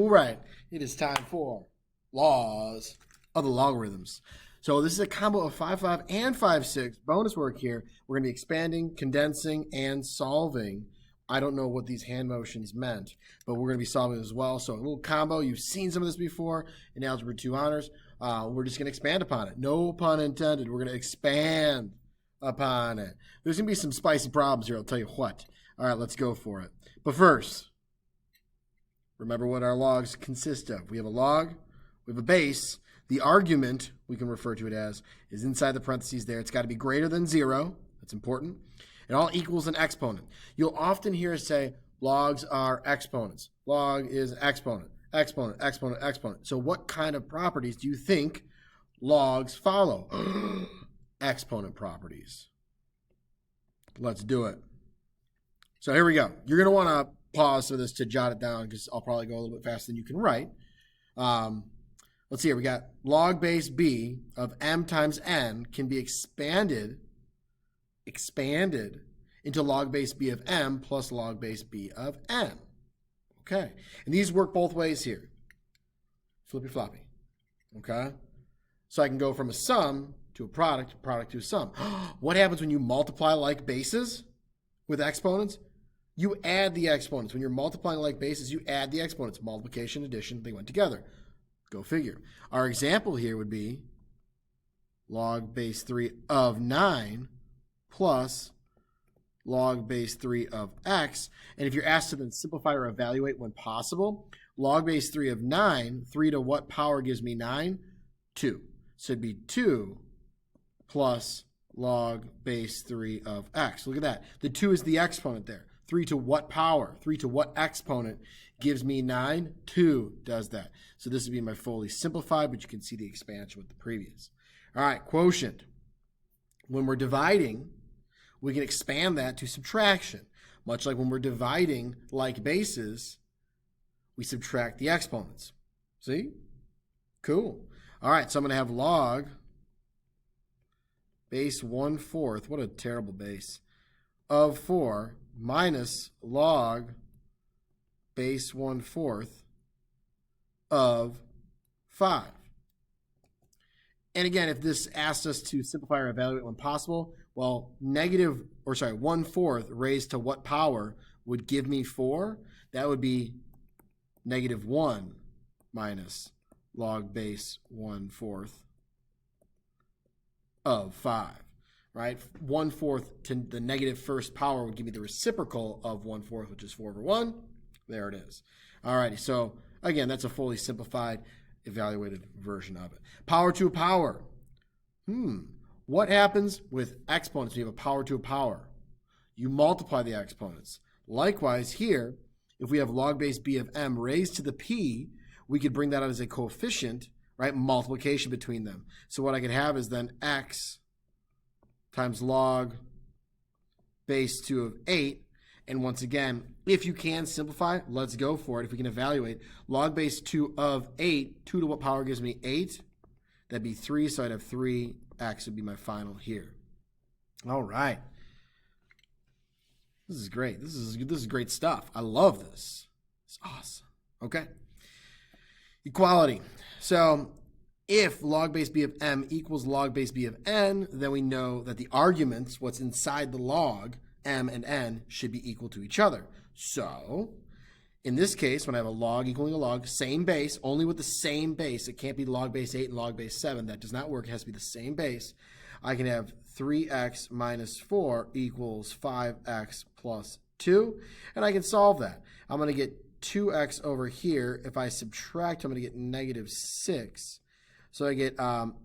All right, it is time for laws of the logarithms. So this is a combo of 5-5 and 5-6. Bonus work here. We're going to be expanding, condensing, and solving. I don't know what these hand motions meant, but we're going to be solving as well. So a little combo. You've seen some of this before in Algebra 2 Honors. We're just going to expand upon it. No pun intended. We're going to expand upon it. There's going to be some spicy problems here, I'll tell you what. All right, let's go for it. But first, remember what our logs consist of. We have a log, we have a base. The argument, we can refer to it as, is inside the parentheses there. It's got to be greater than 0. That's important. It all equals an exponent. You'll often hear us say logs are exponents. Log is an exponent. Exponent, exponent, exponent. So what kind of properties do you think logs follow? Exponent properties. Let's do it. So here we go. You're going to want to pause for this to jot it down because I'll probably go a little bit faster than you can write. Let's see here. We got log base b of m times n can be expanded into log base b of m plus log base b of n. Okay. And these work both ways here. Flippy floppy. Okay. So I can go from a sum to a product to a sum. What happens when you multiply like bases with exponents? You add the exponents. When you're multiplying like bases, you add the exponents. Multiplication, addition, they went together. Go figure. Our example here would be log base 3 of 9 plus log base 3 of x. And if you're asked to then simplify or evaluate when possible, log base 3 of 9, 3 to what power gives me 9? 2. So it'd be 2 plus log base 3 of x. Look at that. The 2 is the exponent there. 3 to what power? 3 to what exponent gives me 9? 2 does that. So this would be my fully simplified, but you can see the expansion with the previous. All right, quotient. When we're dividing, we can expand that to subtraction. Much like when we're dividing like bases, we subtract the exponents. See? Cool. All right, so I'm going to have log base 1/4. What a terrible base. Of 4 minus log base 1/4 of 5. And again, if this asks us to simplify or evaluate when possible, well, 1/4 raised to what power would give me 4? That would be -1 minus log base 1/4 of 5. Right? 1/4 to the negative first power would give me the reciprocal of 1/4, which is 4/1. There it is. All righty. So again, that's a fully simplified, evaluated version of it. Power to a power. What happens with exponents when you have a power to a power? You multiply the exponents. Likewise here, if we have log base b of m raised to the p, we could bring that out as a coefficient, right? Multiplication between them. So what I could have is then x times log base 2 of 8. And once again, if you can simplify, let's go for it. If we can evaluate, log base 2 of 8, 2 to what power gives me 8? That'd be 3, so I'd have 3x would be my final here. All right. This is great. This is great stuff. I love this. It's awesome. Okay. Equality. So if log base b of m equals log base b of n, then we know that the arguments, what's inside the log, m and n, should be equal to each other. So in this case, when I have a log equaling a log, same base, only with the same base, it can't be log base 8 and log base 7. That does not work. It has to be the same base. I can have 3x minus 4 equals 5x plus 2, and I can solve that. I'm going to get 2x over here. If I subtract, I'm going to get -6. So I get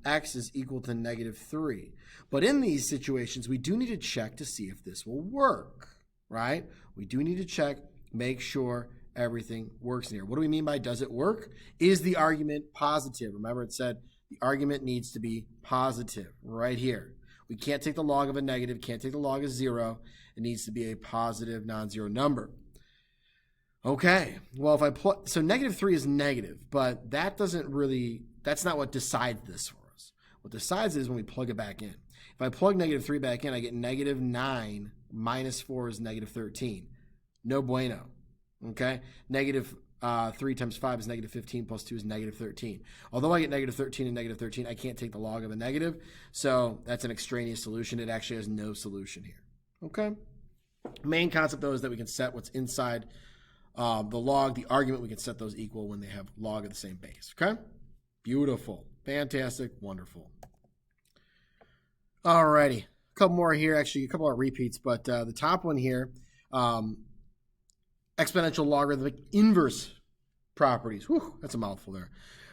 x is equal to -3. But in these situations, we do need to check to see if this will work, right? We do need to check, make sure everything works in here. What do we mean by does it work? Is the argument positive? Remember it said the argument needs to be positive right here. We can't take the log of a negative, can't take the log of 0. It needs to be a positive non-zero number. Okay, well, if I plug, so -3 is negative, but that doesn't really, that's not what decides this for us. What decides is when we plug it back in. If I plug -3 back in, I get -9 minus 4 is -13. No bueno. Okay, negative 3 times 5 is negative 15 plus 2 is negative 13. Although I get negative 13 and negative 13, I can't take the log of a negative. So that's an extraneous solution. It actually has no solution here. Okay? Main concept, though, is that we can set what's inside the log. The argument, we can set those equal when they have log of the same base. Okay? Beautiful. Fantastic. Wonderful. Alrighty. A couple more here. Actually, a couple more repeats. But the top one here, exponential logarithmic inverse properties. Whew, that's a mouthful there.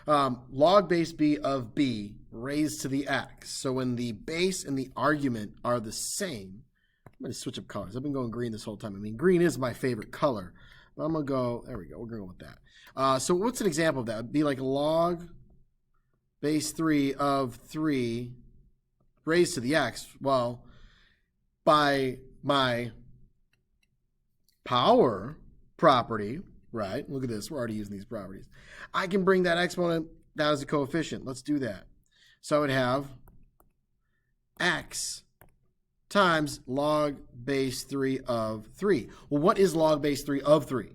Log base b of b raised to the x. So when the base and the argument are the same, I'm going to switch up colors. I've been going green this whole time. I mean, green is my favorite color. But I'm going to go, there we go. We're going to go with that. So what's an example of that? It'd be like log base 3 of 3 raised to the x. Well, by my power property, right? Look at this. We're already using these properties. I can bring that exponent down as a coefficient. Let's do that. So I would have x times log base 3 of 3. Well, what is log base 3 of 3?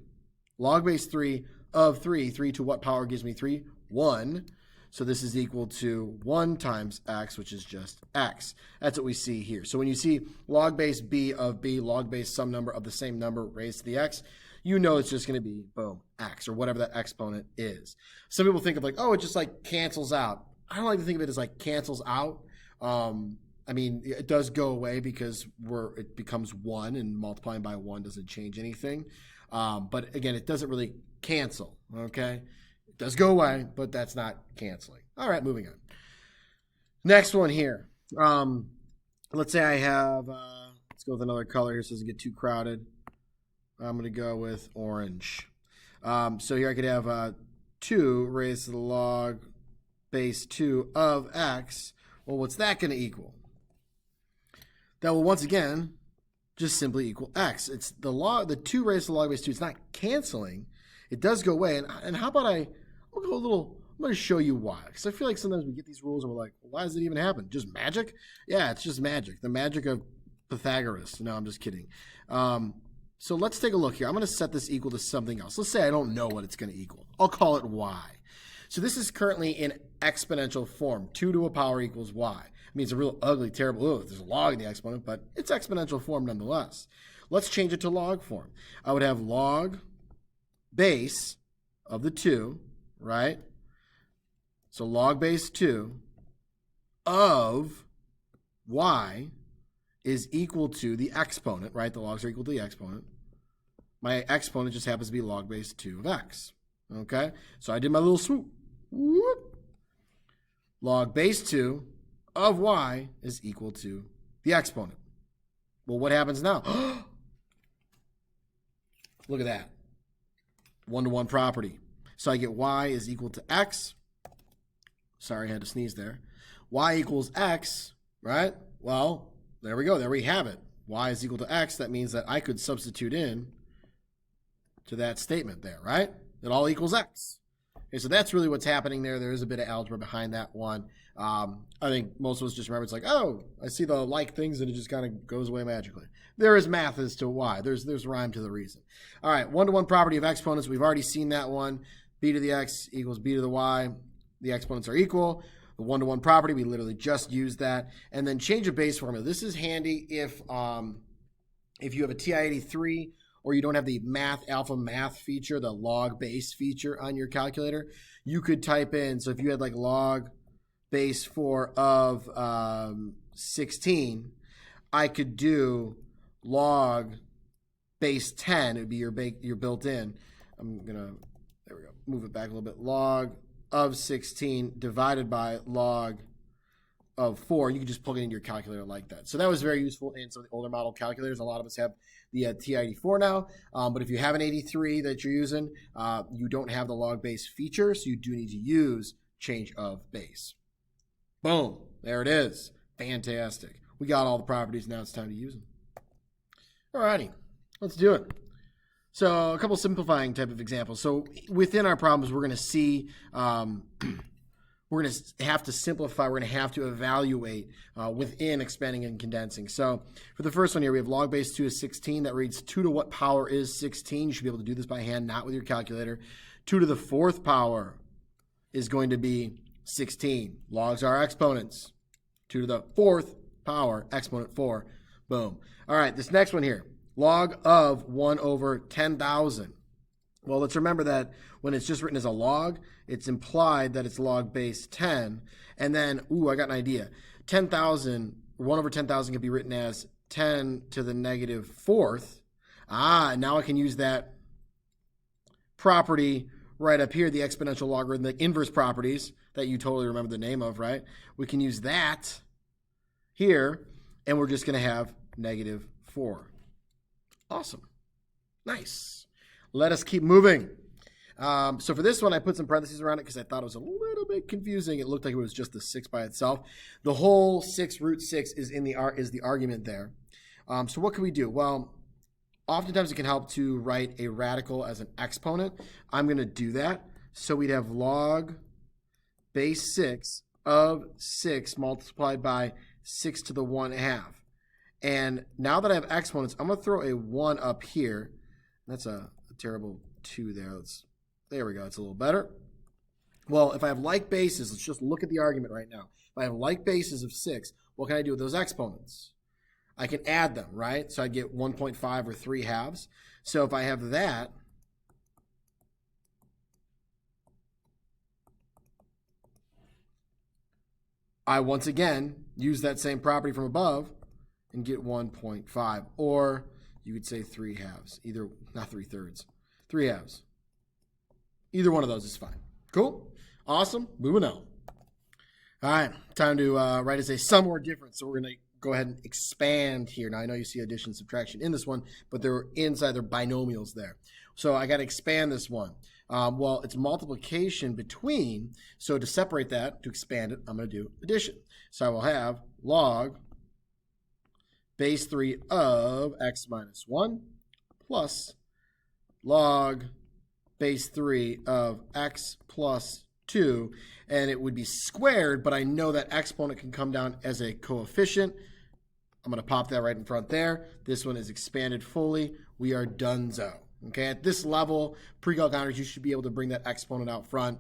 Log base 3 of 3. 3 to what power gives me 3? 1. So this is equal to 1 times x, which is just x. That's what we see here. So when you see log base b of b, log base some number of the same number raised to the x, you know it's just going to be, boom, x, or whatever that exponent is. Some people think of like, oh, it just like cancels out. I don't like to think of it as like cancels out. I mean, it does go away because it becomes 1, and multiplying by 1 doesn't change anything. But again, it doesn't really cancel, okay? It does go away, but that's not canceling. All right, moving on. Next one here. Let's say I have, let's go with another color here so it doesn't get too crowded. I'm going to go with orange. So here I could have 2 raised to the log base 2 of x. Well, what's that going to equal? That will once again just simply equal x. It's the 2 raised to the log base 2. It's not canceling. It does go away. And how about I'm going to show you why. Because I feel like sometimes we get these rules and we're like, well, why does it even happen? Just magic? Yeah, it's just magic. The magic of Pythagoras. No, I'm just kidding. So let's take a look here. I'm going to set this equal to something else. Let's say I don't know what it's going to equal. I'll call it y. So this is currently in exponential form. 2 to a power equals y. I mean, it's a real ugly, terrible, there's a log in the exponent, but it's exponential form nonetheless. Let's change it to log form. I would have log base of the 2, right? So log base 2 of y is equal to the exponent, right? The logs are equal to the exponent. My exponent just happens to be log base 2 of x, okay? So I did my little swoop. Whoop. Log base 2 of y is equal to the exponent. Well, what happens now? Look at that. 1-to-1 property. So I get y is equal to x. Sorry, I had to sneeze there. Y equals x, right? Well, there we go. There we have it. Y is equal to x. That means that I could substitute in to that statement there, right? It all equals x. Okay, so that's really what's happening there. There is a bit of algebra behind that one. I think most of us just remember it's like, oh, I see the like things and it just kind of goes away magically. There is math as to why. There's rhyme to the reason. All right, 1-to-1 property of exponents. We've already seen that one. B to the x equals b to the y. The exponents are equal. The 1-to-1 property, we literally just used that. And then change of base formula. This is handy if you have a TI-83 or you don't have the alpha math feature, the log base feature on your calculator. You could type in, so if you had like log base 4 of 16, I could do log base 10. It would be your built-in. I'm going to, there we go, move it back a little bit. Log of 16 divided by log of 4. You can just plug it into your calculator like that. So that was very useful in some of the older model calculators. A lot of us have the TI-84 now, but if you have an 83 that you're using, you don't have the log base feature, so you do need to use change of base. Boom, there it is. Fantastic. We got all the properties, now it's time to use them. Alrighty, let's do it. So a couple simplifying type of examples. So within our problems, we're going to see we're going to have to simplify. We're going to have to evaluate within expanding and condensing. So for the first one here, we have log base 2 is 16. That reads 2 to what power is 16? You should be able to do this by hand, not with your calculator. 2 to the 4th power is going to be 16. Logs are exponents. 2 to the 4th power, exponent 4. Boom. All right, this next one here, log of 1 over 10,000. Well, let's remember that when it's just written as a log, it's implied that it's log base 10. And then, I got an idea. 10,000, 1 over 10,000 can be written as 10 to the negative 4th. Now I can use that property right up here, the exponential logarithmic inverse properties that you totally remember the name of, right? We can use that here, and we're just going to have negative 4. Awesome. Nice. Let us keep moving. So for this one, I put some parentheses around it because I thought it was a little bit confusing. It looked like it was just the 6 by itself. The whole 6 root 6 is the argument there. So what can we do? Well, oftentimes it can help to write a radical as an exponent. I'm going to do that. So we'd have log base 6 of 6 multiplied by 6 to the 1/2. And now that I have exponents, I'm going to throw a 1 up here. That's a terrible 2 there. There we go. It's a little better. Well, if I have like bases, let's just look at the argument right now. If I have like bases of 6, what can I do with those exponents? I can add them, right? So I get 1.5 or 3/2. So if I have that, I once again use that same property from above and get 1.5. Or you could say 3/2. Either, not 3/3. 3/2. Either one of those is fine. Cool. Awesome. Moving on. All right. Time to write as a sum or difference. So we're going to go ahead and expand here. Now, I know you see addition and subtraction in this one, but they're inside, they're binomials there. So I got to expand this one. Well, it's multiplication between. So to separate that, to expand it, I'm going to do addition. So I will have log base 3 of x minus 1 plus log base 3 of x plus 2, and it would be squared, but I know that exponent can come down as a coefficient. I'm going to pop that right in front there. This one is expanded fully. We are donezo. Okay, at this level, pre-calc honors, you should be able to bring that exponent out front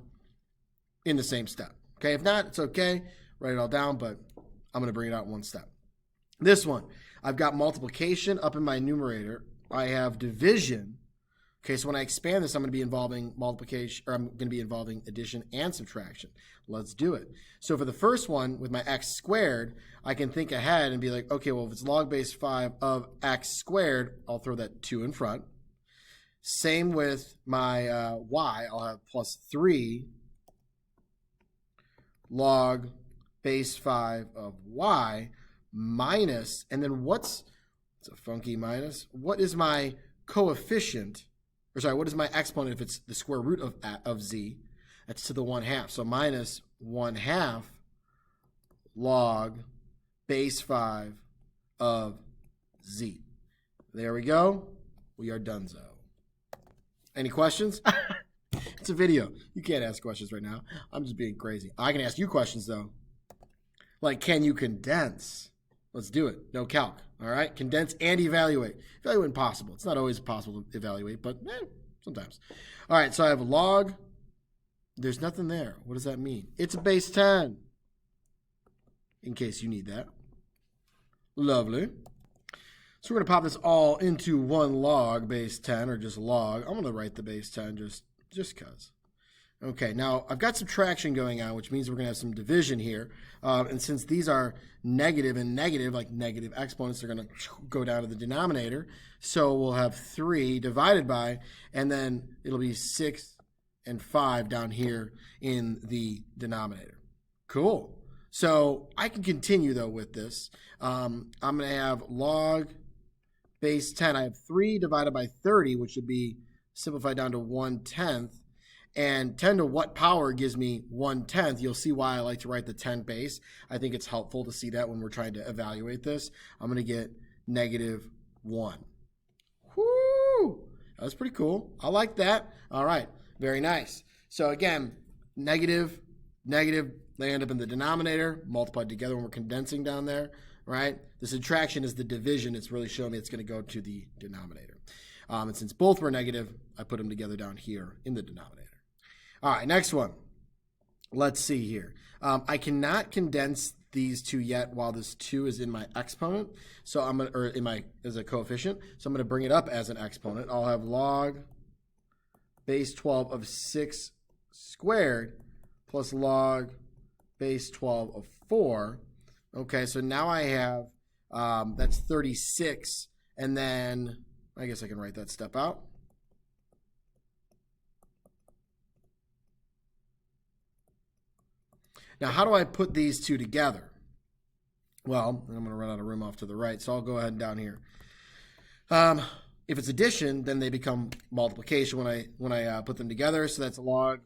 in the same step. Okay, if not, it's okay. Write it all down, but I'm going to bring it out in one step. This one, I've got multiplication up in my numerator. I have division. Okay, so when I expand this, I'm going to be involving multiplication, or I'm going to be involving addition and subtraction. Let's do it. So for the first one, with my x squared, I can think ahead and be like, okay, well, if it's log base 5 of x squared, I'll throw that 2 in front. Same with my y. I'll have plus 3 log base 5 of y minus, and then it's a funky minus. What is my coefficient? Or sorry, what is my exponent if it's the square root of z? That's to the 1/2. So minus 1/2 log base 5 of z. There we go. We are donezo. Any questions? It's a video. You can't ask questions right now. I'm just being crazy. I can ask you questions, though. Like, can you condense? Let's do it. No calc. All right? Condense and evaluate. Evaluate impossible. It's not always possible to evaluate, but sometimes. All right, so I have a log. There's nothing there. What does that mean? It's a base 10, in case you need that. Lovely. So we're going to pop this all into one log base 10, or just log. I'm going to write the base 10 just because. Okay, now I've got subtraction going on, which means we're going to have some division here. And since these are negative and negative, like negative exponents, they're going to go down to the denominator. So we'll have 3 divided by, and then it'll be 6 and 5 down here in the denominator. Cool. So I can continue, though, with this. I'm going to have log base 10. I have 3 divided by 30, which would be simplified down to 1/10. And 10 to what power gives me 1/10? You'll see why I like to write the 10 base. I think it's helpful to see that when we're trying to evaluate this. I'm going to get -1. Whoo! That's pretty cool. I like that. All right. Very nice. So again, negative negative, they end up in the denominator, multiplied together when we're condensing down there, right? The subtraction is the division. It's really showing me it's going to go to the denominator. And since both were negative, I put them together down here in the denominator. All right, next one. Let's see here. I cannot condense these two yet while this 2 is in my exponent, so I'm going to, or in my, as a coefficient, so I'm going to bring it up as an exponent. I'll have log base 12 of 6 squared plus log base 12 of 4. Okay, so now I have, that's 36, and then I guess I can write that step out. Now, how do I put these two together? Well, I'm going to run out of room off to the right, so I'll go ahead and down here. If it's addition, then they become multiplication when I put them together. So that's log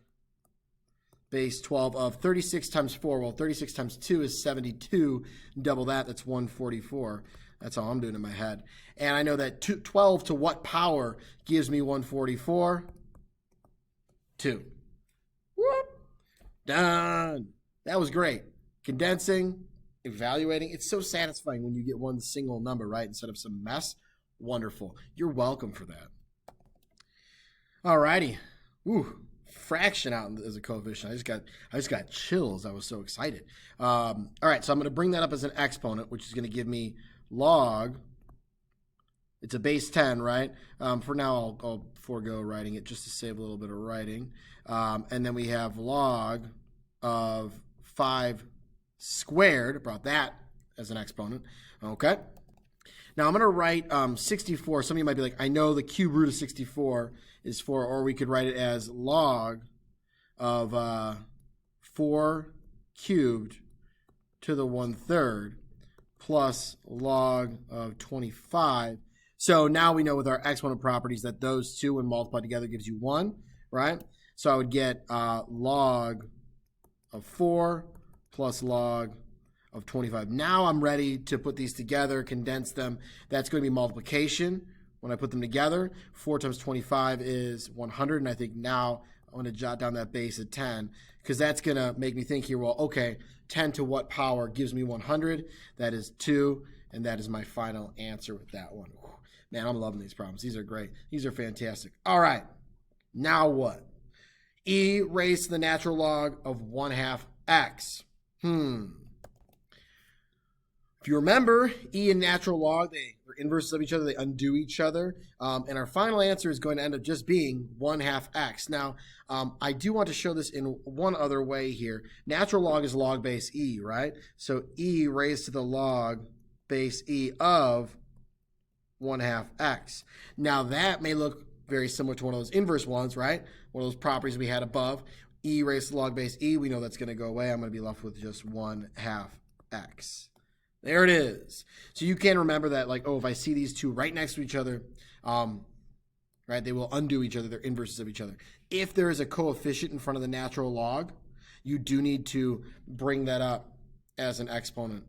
base 12 of 36 times 4. Well, 36 times 2 is 72. Double that, that's 144. That's all I'm doing in my head. And I know that 12 to what power gives me 144? 2. Whoop. Done. That was great. Condensing, evaluating. It's so satisfying when you get one single number, right, instead of some mess. Wonderful. You're welcome for that. All righty. Ooh, fraction out as a coefficient. I just got chills. I was so excited. All right, so I'm going to bring that up as an exponent, which is going to give me log. It's a base 10, right? For now, I'll forego writing it just to save a little bit of writing. And then we have log of 5 squared. Brought that as an exponent. Okay. Now I'm going to write 64. Some of you might be like, I know the cube root of 64 is 4, or we could write it as log of 4 cubed to the 1/3 plus log of 25. So now we know with our exponent properties that those two when multiplied together gives you 1, right? So I would get log of 4 plus log of 25. Now I'm ready to put these together, condense them. That's going to be multiplication when I put them together. 4 times 25 is 100, and I think now I want to jot down that base at 10 because that's going to make me think here, well, okay, 10 to what power gives me 100? That is 2, and that is my final answer with that one. Whew. Man, I'm loving these problems. These are great. These are fantastic. All right, now what? E raised to the natural log of 1/2 x. If you remember, E and natural log, they are inverses of each other. They undo each other. And our final answer is going to end up just being 1/2 x. Now, I do want to show this in one other way here. Natural log is log base E, right? So E raised to the log base E of 1/2 x. Now, that may look very similar to one of those inverse ones, right? One of those properties we had above. E raised to log base E, we know that's going to go away. I'm going to be left with just 1/2 x. There it is. So you can remember that, like, oh, if I see these two right next to each other, right, they will undo each other. They're inverses of each other. If there is a coefficient in front of the natural log, you do need to bring that up as an exponent.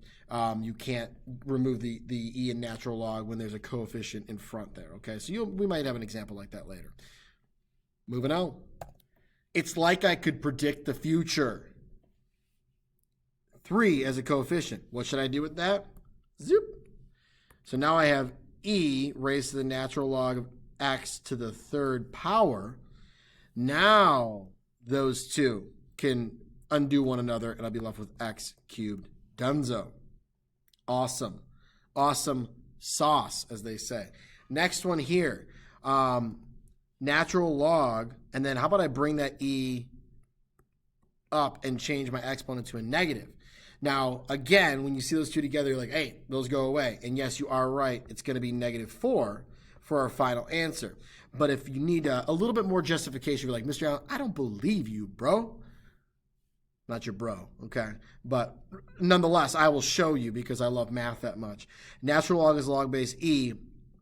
You can't remove the E in natural log when there's a coefficient in front there, okay? So we might have an example like that later. Moving on. It's like I could predict the future. 3 as a coefficient. What should I do with that? Zoop. So now I have E raised to the natural log of x to the 3rd power. Now those two can undo one another, and I'll be left with x cubed. Dunzo. Awesome. Awesome sauce, as they say. Next one here. Natural log, and then how about I bring that E up and change my exponent to a negative? Now, again, when you see those two together, you're like, hey, those go away. And yes, you are right. It's going to be -4 for our final answer. But if you need a little bit more justification, you're like, Mr. Allen, I don't believe you, bro. Not your bro, okay? But nonetheless, I will show you because I love math that much. Natural log is log base E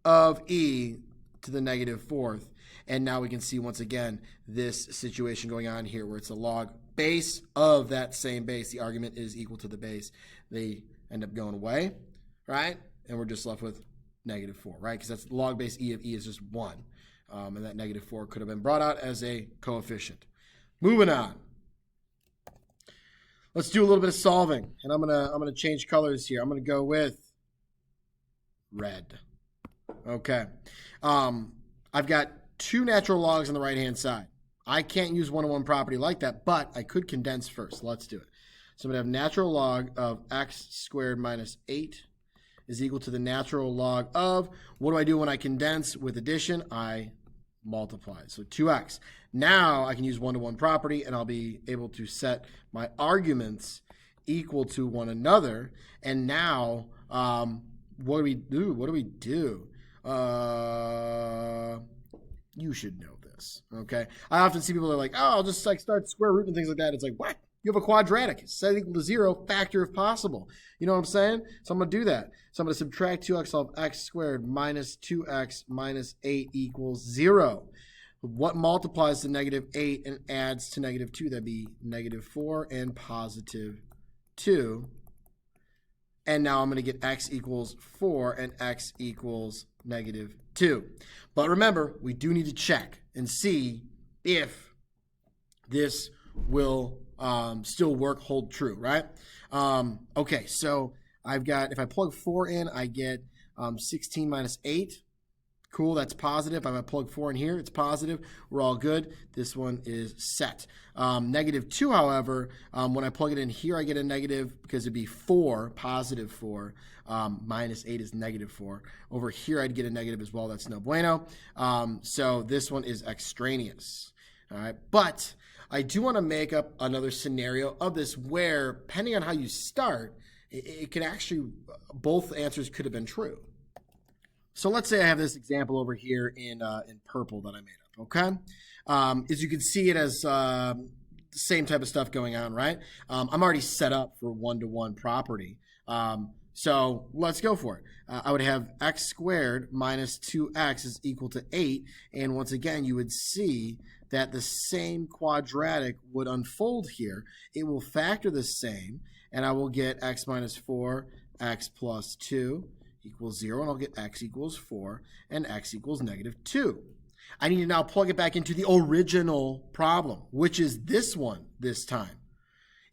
of E to the -4th. And now we can see once again this situation going on here where it's a log base of that same base. The argument is equal to the base. They end up going away, right? And we're just left with -4, right? Because that's log base E of E is just 1. And that -4 could have been brought out as a coefficient. Moving on. Let's do a little bit of solving, and I'm gonna change colors here. I'm gonna go with red. Okay. I've got two natural logs on the right-hand side. I can't use one-to-one property like that, but I could condense first. Let's do it. So I'm gonna have natural log of x squared minus 8 is equal to the natural log of, what do I do when I condense with addition? I multiply. So 2x. Now I can use one-to-one property, and I'll be able to set my arguments equal to one another. And now, what do we do? What do we do? You should know this, okay? I often see people that are like, oh, I'll just like start square root and things like that. It's like, what? You have a quadratic. Set it equal to 0, factor if possible. You know what I'm saying? So I'm going to do that. So I'm going to subtract 2x off x squared minus 2x minus 8 equals 0. What multiplies to negative 8 and adds to negative 2? That'd be negative 4 and positive 2. And now I'm going to get x equals 4 and x equals negative 2. But remember, we do need to check and see if this will still work, hold true, right? Okay, so I've got, if I plug 4 in, I get 16 minus 8. Cool, that's positive. If I plug 4 in here, it's positive. We're all good. This one is set. Negative 2, however, when I plug it in here, I get a negative because it'd be 4, positive 4. Minus 8 is negative 4. Over here, I'd get a negative as well. That's no bueno. So this one is extraneous. All right, but I do want to make up another scenario of this where, depending on how you start, it could actually, both answers could have been true. So let's say I have this example over here in purple that I made up, okay? As you can see, it has the same type of stuff going on, right? I'm already set up for one-to-one property. So let's go for it. I would have x squared minus 2x is equal to 8. And once again, you would see that the same quadratic would unfold here. It will factor the same, and I will get x minus 4, x plus 2 equals 0, and I'll get x equals 4, and x equals negative 2. I need to now plug it back into the original problem, which is this one this time.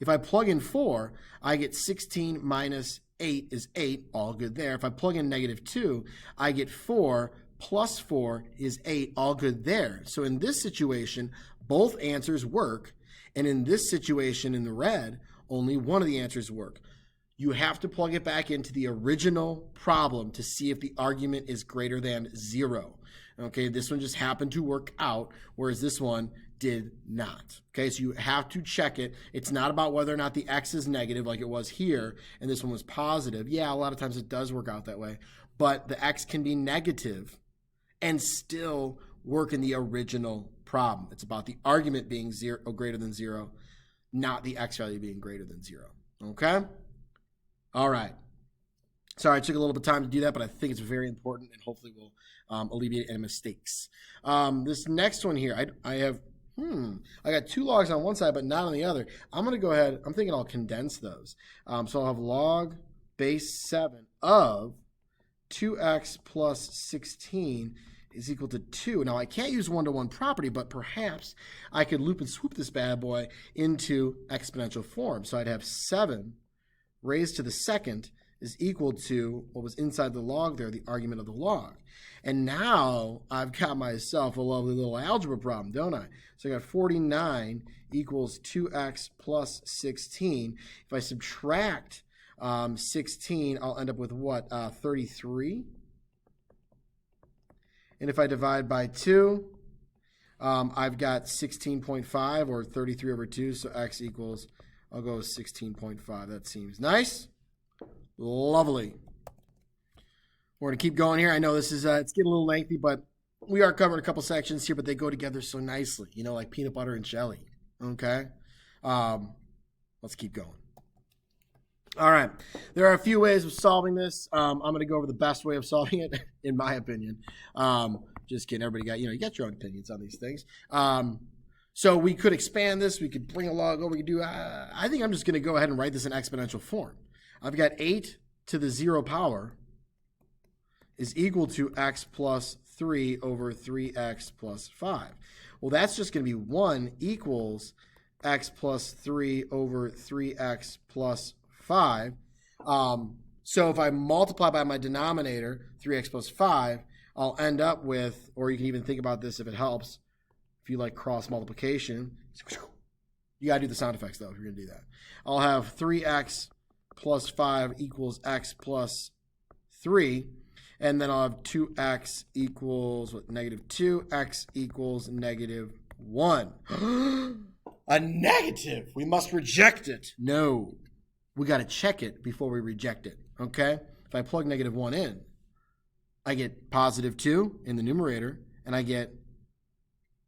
If I plug in 4, I get 16 minus 8 is 8, all good there. If I plug in negative 2, I get 4 plus 4 is 8, all good there. So in this situation, both answers work, and in this situation in the red, only one of the answers work. You have to plug it back into the original problem to see if the argument is greater than 0. Okay, this one just happened to work out, whereas this one did not. Okay, so you have to check it. It's not about whether or not the x is negative like it was here, and this one was positive. Yeah, a lot of times it does work out that way, but the x can be negative and still work in the original problem. It's about the argument being 0 or greater than 0, not the x value being greater than 0. Okay? All right. Sorry, it took a little bit of time to do that, but I think it's very important and hopefully will alleviate any mistakes. This next one here, I have, I got 2 logs on one side, but not on the other. I'm going to go ahead, I'm thinking I'll condense those. So I'll have log base 7 of 2x plus 16 is equal to 2. Now, I can't use one-to-one property, but perhaps I could loop and swoop this bad boy into exponential form. So I'd have 7 raised to the second is equal to what was inside the log there, the argument of the log. And now I've got myself a lovely little algebra problem, don't I? So I got 49 equals 2x plus 16. If I subtract 16, I'll end up with what? 33. And if I divide by 2, I've got 16.5 or 33 over 2, so x equals, I'll go with 16.5. That seems nice. Lovely. We're going to keep going here. I know this is, it's getting a little lengthy, but we are covering a couple sections here, but they go together so nicely, you know, like peanut butter and jelly. Okay? Let's keep going. All right. There are a few ways of solving this. I'm going to go over the best way of solving it, in my opinion. Just kidding. Everybody got, you got your own opinions on these things. So we could expand this. We could bring a log over. We could do, I think I'm just going to go ahead and write this in exponential form. I've got 8 to the 0 power is equal to x plus 3 over 3x plus 5. Well, that's just going to be 1 equals x plus 3 over 3x plus 5. So if I multiply by my denominator, 3x plus 5, I'll end up with, or you can even think about this if it helps, if you like cross multiplication, you got to do the sound effects though if you're going to do that. I'll have 3x plus 5 equals x plus 3. And then I'll have 2x equals what, negative 2, x equals negative 1. A negative. We must reject it. No. We got to check it before we reject it. Okay? If I plug negative 1 in, I get positive 2 in the numerator, and I get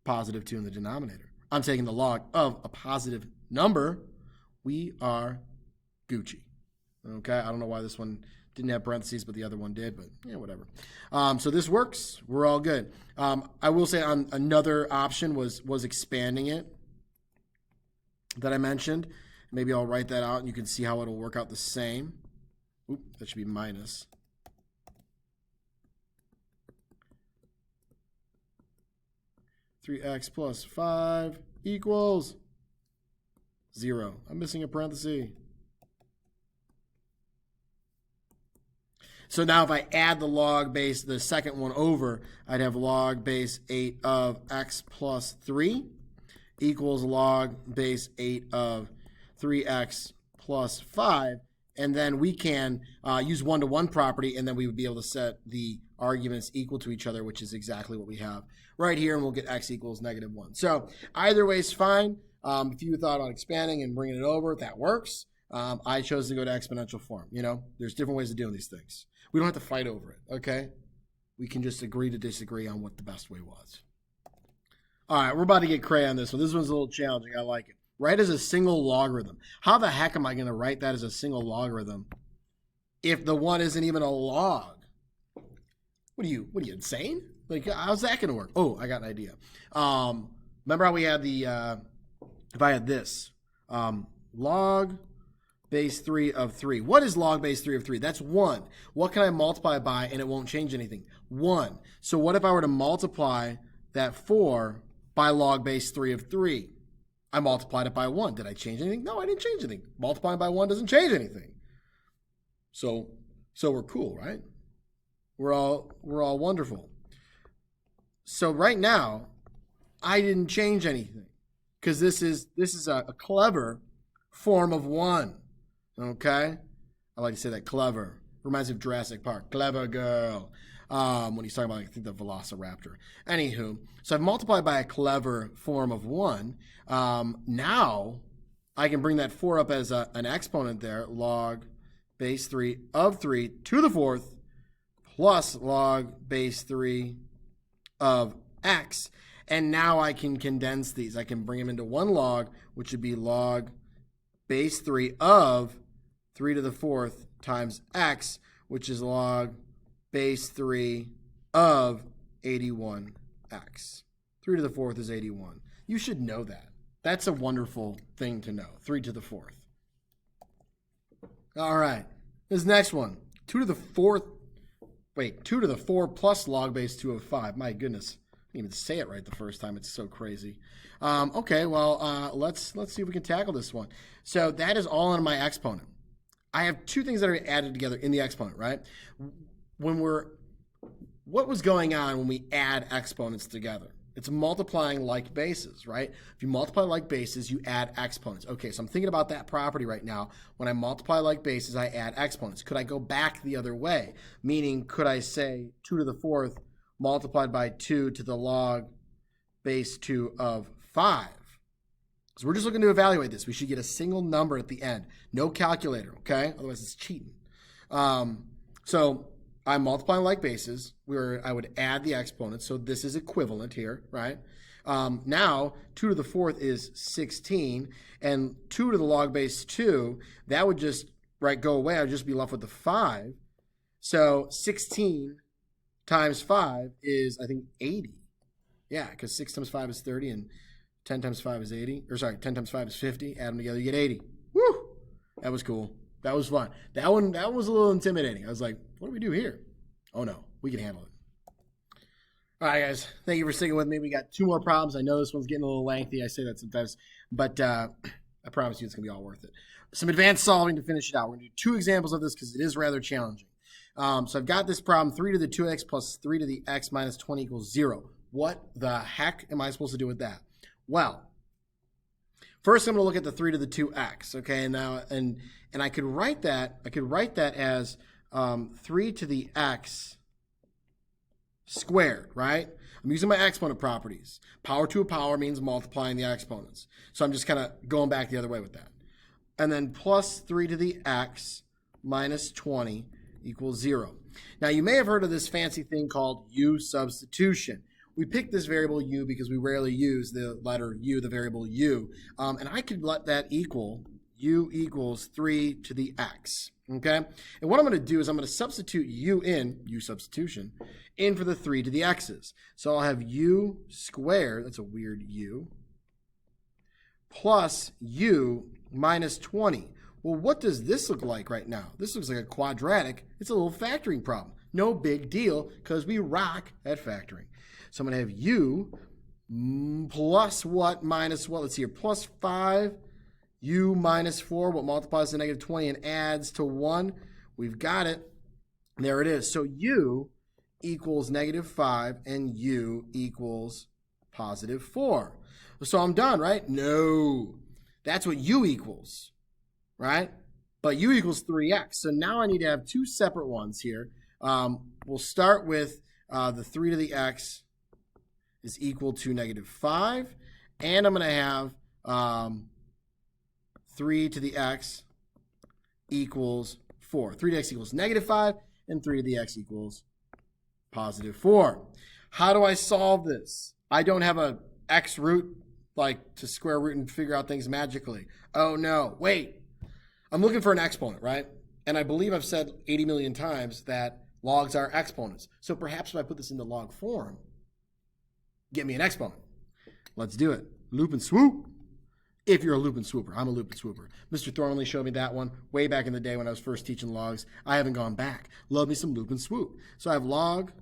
positive 2 in the denominator. I'm taking the log of a positive number. We are Gucci. Okay? I don't know why this one didn't have parentheses, but the other one did, but yeah, whatever. So this works. We're all good. I will say on another option was expanding it that I mentioned. Maybe I'll write that out and you can see how it'll work out the same. Oop, that should be minus. Three x plus 5 equals 0. I'm missing a parenthesis. So now if I add the log base, the second one over, I'd have log base 8 of x plus 3 equals log base 8 of 3x plus 5. And then we can use one-to-one property, and then we would be able to set the arguments equal to each other, which is exactly what we have right here, and we'll get x equals negative 1. So either way is fine. If you thought about expanding and bringing it over, that works. I chose to go to exponential form. You know, there's different ways of doing these things. We don't have to fight over it, okay? We can just agree to disagree on what the best way was. All right, we're about to get cray on this one. This one's a little challenging. I like it. Write as a single logarithm. How the heck am I going to write that as a single logarithm if the one isn't even a log? What are you insane? Like, how's that going to work? Oh, I got an idea. Remember how we had the, if I had this, log base 3 of 3. What is log base 3 of 3? That's 1. What can I multiply by and it won't change anything? 1. So what if I were to multiply that 4 by log base 3 of 3? I multiplied it by 1. Did I change anything? No, I didn't change anything. Multiplying by 1 doesn't change anything. So we're cool, right? We're all wonderful. So right now, I didn't change anything because this is a clever form of 1. Okay? I like to say that, clever. Reminds me of Jurassic Park. Clever girl. When he's talking about, I think, the Velociraptor. Anywho, so I've multiplied by a clever form of 1. Now I can bring that 4 up as an exponent there, log base 3 of 3 to the 4th plus log base 3 of x. And now I can condense these. I can bring them into one log, which would be log base 3 of 3 to the 4th times x, which is log base 3 of 81x. 3 to the 4th is 81. You should know that. That's a wonderful thing to know. 3 to the 4th. All right. This next one. 2 to the 4th. Wait, 2 to the 4 plus log base 2 of 5. My goodness. I didn't even say it right the first time. It's so crazy. Okay, well, let's see if we can tackle this one. So that is all in my exponent. I have two things that are added together in the exponent, right? What was going on when we add exponents together? It's multiplying like bases, right? If you multiply like bases, you add exponents. Okay, so I'm thinking about that property right now. When I multiply like bases, I add exponents. Could I go back the other way? Meaning, could I say 2 to the 4th multiplied by 2 to the log base 2 of 5? So we're just looking to evaluate this. We should get a single number at the end. No calculator, okay? Otherwise, it's cheating. So I'm multiplying like bases where I would add the exponents. So this is equivalent here, right? Now, 2 to the 4th is 16. And 2 to the log base 2, that would just, go away. I would just be left with the 5. So 16 times 5 is, I think, 80. Yeah, because 6 times 5 is 30 and 10 times 5 is 80. Or sorry, 10 times 5 is 50. Add them together, you get 80. Woo! That was cool. That was fun. That was a little intimidating. I was like, what do we do here? Oh, no. We can handle it. All right, guys. Thank you for sticking with me. We got 2 more problems. I know this one's getting a little lengthy. I say that sometimes, but I promise you it's going to be all worth it. Some advanced solving to finish it out. We're going to do 2 examples of this because it is rather challenging. So I've got this problem, 3 to the 2x plus 3 to the x minus 20 equals 0. What the heck am I supposed to do with that? Well, first I'm going to look at the 3 to the 2x, okay? And now, and I could write that as 3 to the x squared, right? I'm using my exponent properties. Power to a power means multiplying the exponents. So I'm just kind of going back the other way with that. And then plus 3 to the x minus 20 equals 0. Now, you may have heard of this fancy thing called u substitution. We picked this variable u because we rarely use the letter u, the variable u. And I could let that equal u equals 3 to the x. Okay? And what I'm going to do is I'm going to substitute u substitution, in for the 3 to the x's. So I'll have u squared, that's a weird u, plus u minus 20. Well, what does this look like right now? This looks like a quadratic. It's a little factoring problem. No big deal because we rock at factoring. So I'm going to have u plus what minus what? Let's see here. Plus 5, u minus 4, what multiplies to negative 20 and adds to 1. We've got it. There it is. So u equals negative 5 and u equals positive 4. So I'm done, right? No. That's what u equals, right? But u equals 3x. So now I need to have 2 separate ones here. We'll start with the 3 to the x is equal to negative 5. And I'm going to have 3 to the x equals 4. 3 to the x equals negative 5, and 3 to the x equals positive 4. How do I solve this? I don't have a x root, like to square root and figure out things magically. Oh no, wait. I'm looking for an exponent, right? And I believe I've said 80 million times that logs are exponents. So perhaps if I put this into log form, get me an exponent. Let's do it. Loop and swoop. If you're a loop and swooper. I'm a loop and swooper. Mr. Thornley showed me that one way back in the day when I was first teaching logs. I haven't gone back. Love me some loop and swoop. So I have log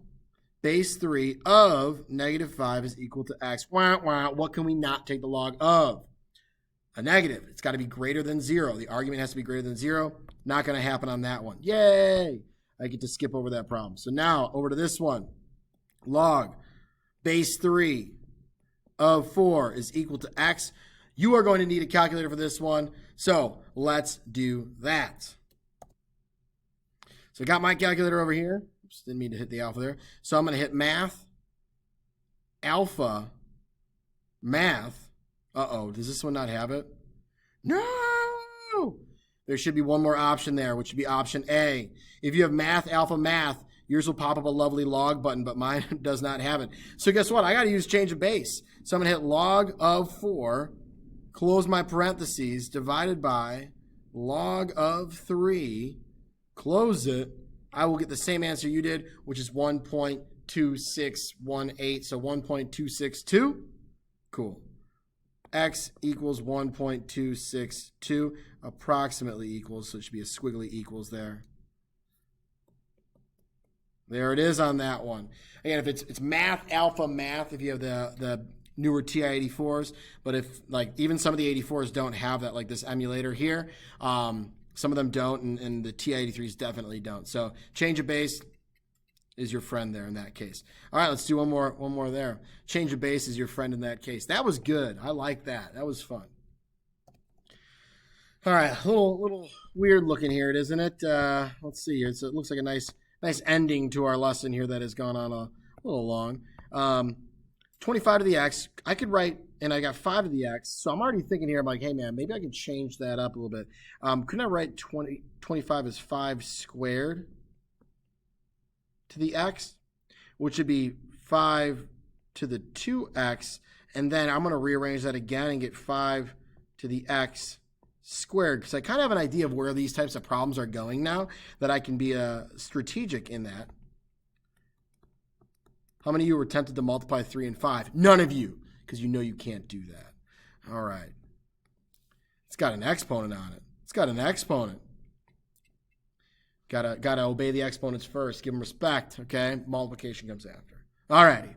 base 3 of negative 5 is equal to x. Wah, wah. What can we not take the log of? A negative. It's got to be greater than 0. The argument has to be greater than 0. Not going to happen on that one. Yay! I get to skip over that problem. So now over to this one. Log base 3 of 4 is equal to x. You are going to need a calculator for this one. So let's do that. So I got my calculator over here. Oops, didn't mean to hit the alpha there. So I'm going to hit math, alpha, math. Uh-oh, does this one not have it? No! There should be one more option there, which would be option A. If you have math, alpha, math, yours will pop up a lovely log button, but mine does not have it. So guess what? I got to use change of base. So I'm going to hit log of 4, close my parentheses, divided by log of 3, close it. I will get the same answer you did, which is 1.2618, so 1.262. Cool. X equals 1.262, approximately equals, so it should be a squiggly equals there. There it is on that one. Again, if it's math, alpha, math, if you have the newer TI-84s, but if like even some of the 84s don't have that, like this emulator here, some of them don't, and the TI-83s definitely don't. So change of base is your friend there in that case. All right, let's do one more there. Change of base is your friend in that case. That was good. I like that. That was fun. All right, a little weird looking here, isn't it? Let's see here. So it looks like a nice ending to our lesson here that has gone on a little long. 25 to the x. I could write, and I got 5 to the x, so I'm already thinking here, I'm like, hey man, maybe I can change that up a little bit. Couldn't I write 25 as 5 squared to the x, which would be 5 to the 2x, and then I'm going to rearrange that again and get 5 to the x squared, because I kind of have an idea of where these types of problems are going now, that I can be strategic in that. How many of you were tempted to multiply 3 and 5? None of you, because you know you can't do that. All right. It's got an exponent on it. It's got an exponent. Gotta obey the exponents first. Give them respect, okay? Multiplication comes after. All righty.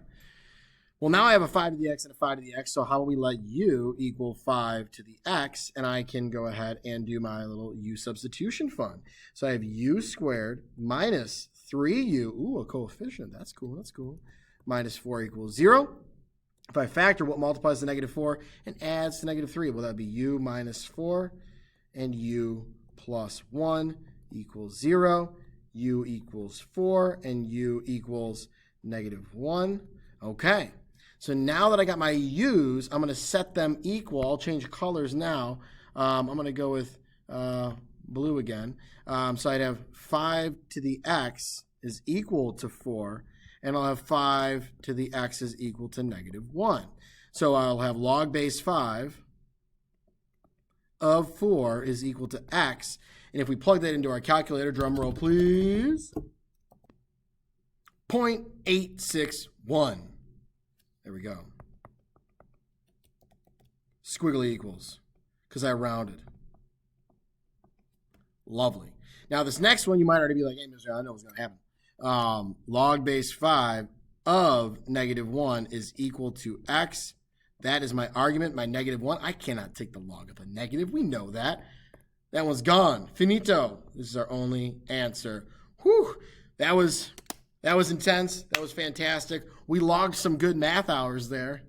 Well, now I have a 5 to the x and a 5 to the x, so how about we let u equal 5 to the x, and I can go ahead and do my little u substitution fun. So I have u squared minus 3u, ooh, a coefficient, that's cool, that's cool, minus 4 equals 0. If I factor, what multiplies to negative 4 and adds to negative 3? Well, that would be u minus 4 and u plus 1 equals 0. U equals 4 and u equals negative 1. Okay. So now that I got my u's, I'm going to set them equal. I'll change colors now. I'm going to go with blue again. So I'd have 5 to the x is equal to 4, and I'll have 5 to the x is equal to negative 1. So I'll have log base 5 of 4 is equal to x. And if we plug that into our calculator, drum roll please, 0.861. There we go. Squiggly equals, because I rounded. Lovely. Now this next one, you might already be like, hey, Mr. I know what's going to happen. Log base 5 of negative 1 is equal to x. That is my argument, my negative 1. I cannot take the log of a negative. We know that. That one's gone. Finito. This is our only answer. Whew. That was intense. That was fantastic. We logged some good math hours there.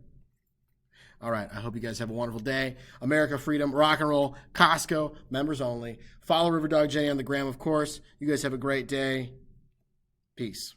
All right. I hope you guys have a wonderful day. America, freedom, rock and roll, Costco, members only. Follow Riverdog Jenny on the gram, of course. You guys have a great day. Peace.